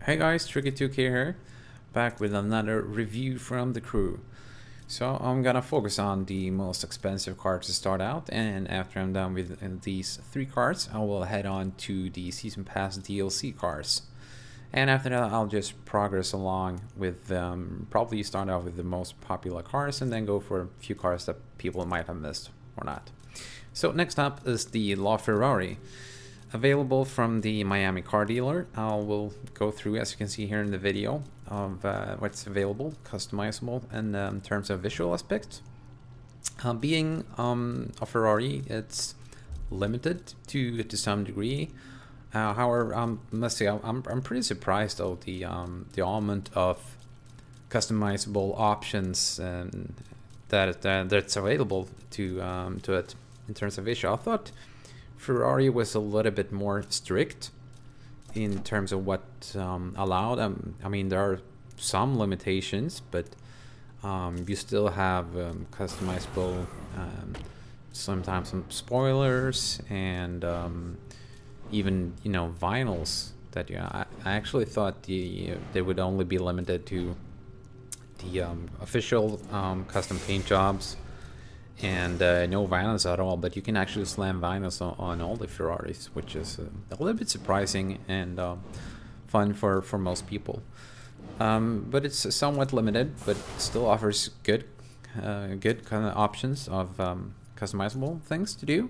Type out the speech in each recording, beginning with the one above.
Hey guys, Tricky2K here, back with another review from the crew. So I'm gonna focus on the most expensive cards to start out, and after I'm done with these three cards, I will head on to the Season Pass DLC cards. And after that, I'll just progress along with probably start out with the most popular cards and then go for a few cards that people might have missed or not. So next up is the LaFerrari. Available from the Miami car dealer. I will go through, as you can see here in the video, of what's available, customizable, and in terms of visual aspects. Being a Ferrari, it's limited to some degree. However, I must say I'm pretty surprised though the amount of customizable options that's available to it in terms of visual. I thought Ferrari was a little bit more strict in terms of what allowed. I mean, there are some limitations, but you still have customizable, sometimes some spoilers and even vinyls that I actually thought they would only be limited to the official custom paint jobs. And no vinyls at all, but you can actually slam vinyls on all the Ferraris, which is a little bit surprising and fun for most people. But it's somewhat limited, but still offers good kind of options of customizable things to do.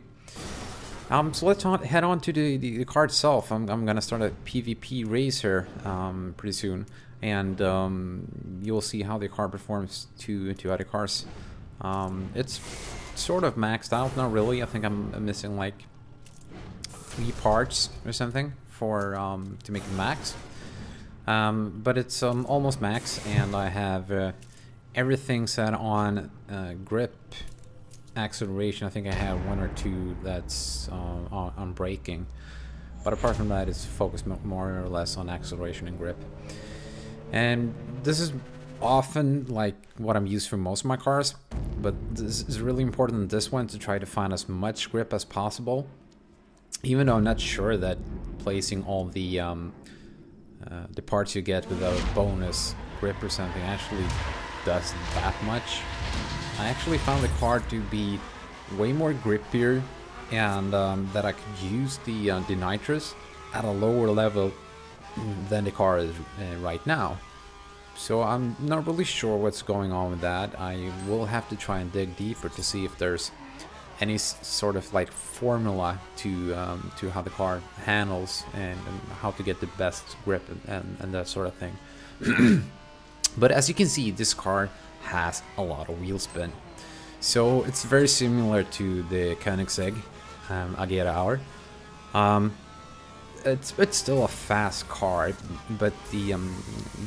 So let's head on to the card itself. I'm gonna start a PvP race here pretty soon, and you'll see how the card performs to other cards. It's sort of maxed out, not really. I think I'm missing like 3 parts or something for to make it max. But it's almost max, and I have everything set on grip, acceleration. I think I have 1 or 2 that's on braking, but apart from that, it's focused more or less on acceleration and grip. And this is often like what I'm used for most of my cars, but this is really important in this one to try to find as much grip as possible, even though I'm not sure that placing all the parts you get without a bonus grip or something actually does that much. I actually found the car to be way more grippier, and that I could use the nitrous at a lower level than the car is right now. So I'm not really sure what's going on with that. I will have to try and dig deeper to see if there's any sort of like formula to how the car handles and how to get the best grip and that sort of thing. But as you can see, this car has a lot of wheel spin. So it's very similar to the Koenigsegg Agera R. It's still a fast car, but the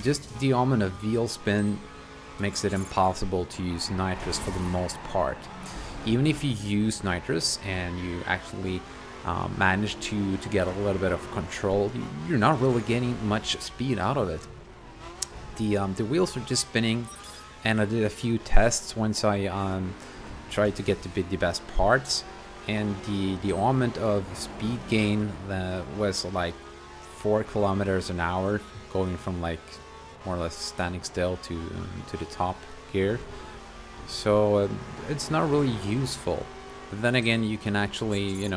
just the amount of wheel spin makes it impossible to use nitrous for the most part. Even if you use nitrous and you actually manage to get a little bit of control, you're not really getting much speed out of it. The wheels are just spinning, and I did a few tests once I tried to get the best parts. And the amount of speed gain that was like 4 kilometers an hour, going from like more or less standing still to the top gear. So it's not really useful. But then again, you can actually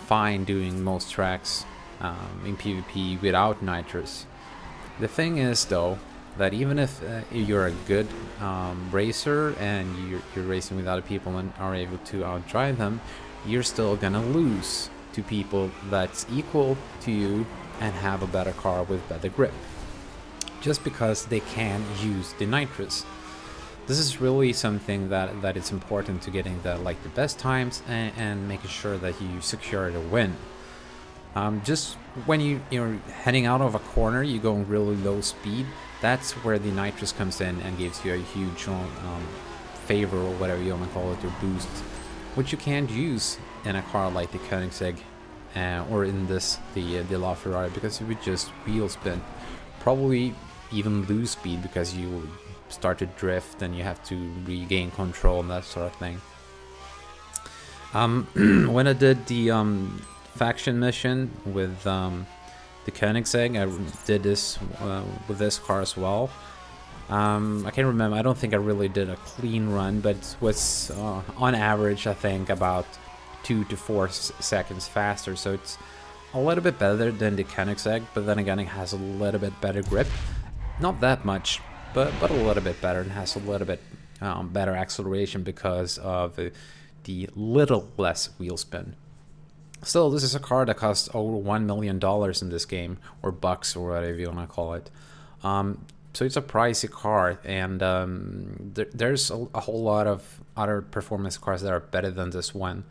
find doing most tracks in PvP without nitrous. The thing is though, that even if you're a good racer and you're racing with other people and are able to outdrive them, you're still gonna lose to people that's equal to you and have a better car with better grip, just because they can use the nitrous. This is really something that it's important to getting the best times and making sure that you secure the win. Just when you're heading out of a corner, you're going really low speed. That's where the nitrous comes in and gives you a huge favor, or whatever you want to call it, or boost, which you can't use in a car like the Koenigsegg or in the LaFerrari, because you would just wheel spin, probably even lose speed because you start to drift and you have to regain control and that sort of thing. When I did the faction mission with the Koenigsegg. I did this with this car as well. I can't remember, I don't think I really did a clean run, but it was on average I think about 2 to 4 seconds faster, so it's a little bit better than the Koenigsegg, but then again it has a little bit better grip. Not that much, but a little bit better, and has a little bit better acceleration because of the little less wheel spin. Still, this is a car that costs over $1 million in this game, or bucks, or whatever you want to call it. So it's a pricey car, and there's a whole lot of other performance cars that are better than this one,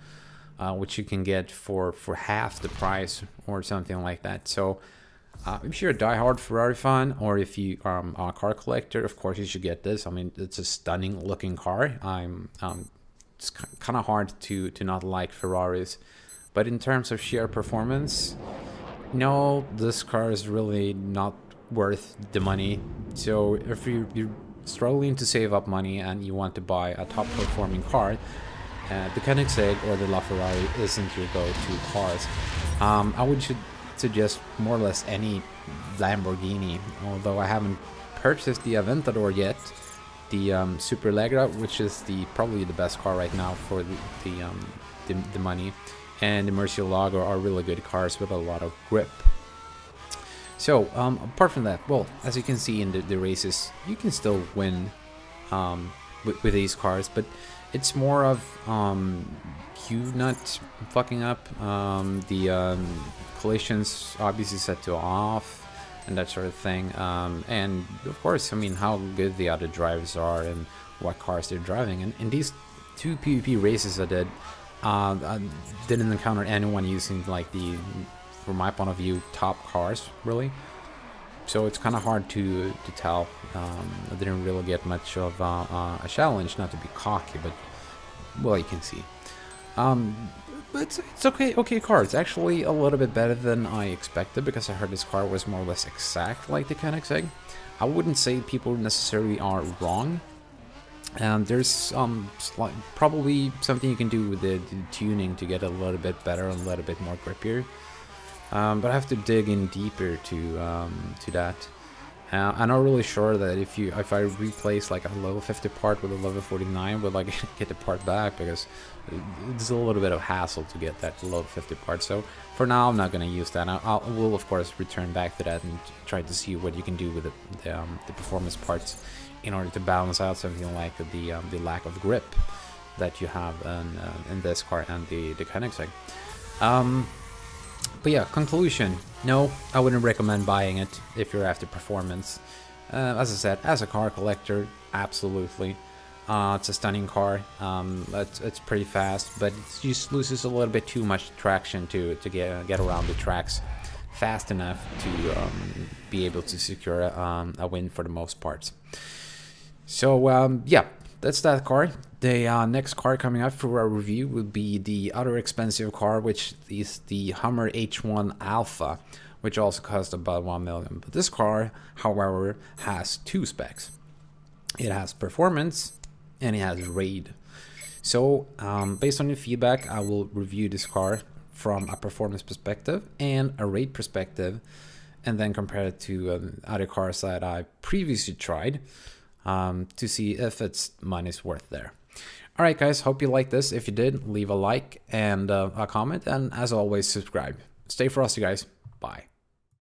which you can get for half the price or something like that. So if you're a diehard Ferrari fan, or if you are a car collector, of course you should get this. I mean, it's a stunning looking car. It's kind of hard to not like Ferraris, but in terms of sheer performance, no, this car is really not worth the money. So if you're struggling to save up money and you want to buy a top performing car, the Koenigsegg or the LaFerrari isn't your go-to cars. I would suggest more or less any Lamborghini, although I haven't purchased the Aventador yet. The Super Allegra, which is probably the best car right now for the money, and the Murcielago are really good cars with a lot of grip. So apart from that, well, as you can see in the races, you can still win with these cars, but it's more of you not fucking up. The collisions obviously set to off and that sort of thing, and of course, I mean, how good the other drivers are and what cars they're driving. And in these 2 PvP races I did, I didn't encounter anyone using like from my point of view, top cars, really. So it's kind of hard to tell. I didn't really get much of a challenge, not to be cocky, but well, you can see. But it's okay car. It's actually a little bit better than I expected, because I heard this car was more or less exact like the Koenigsegg. I wouldn't say people necessarily are wrong. And there's probably something you can do with the tuning to get a little bit better and a little bit more grippier. But I have to dig in deeper to that. I'm not really sure that if I replace like a level 50 part with a level 49, will I get the part back, because it's a little bit of hassle to get that level 50 part. So for now, I'm not going to use that. I will of course return back to that and try to see what you can do with the performance parts in order to balance out something like the lack of grip that you have in this car and the Koenigsegg. But yeah, conclusion, no, I wouldn't recommend buying it if you're after performance. As I said, as a car collector, absolutely. It's a stunning car. It's pretty fast, but it just loses a little bit too much traction to get around the tracks fast enough to be able to secure a win for the most parts. So yeah, that's that car. The next car coming up for our review will be the other expensive car, which is the Hummer H1 Alpha, which also costs about 1 million. But this car, however, has 2 specs. It has performance and it has raid. So based on your feedback, I will review this car from a performance perspective and a raid perspective, and then compare it to other cars that I previously tried to see if its money's worth there. Alright guys, hope you liked this. If you did, leave a like and a comment, and as always, subscribe. Stay frosty guys. Bye.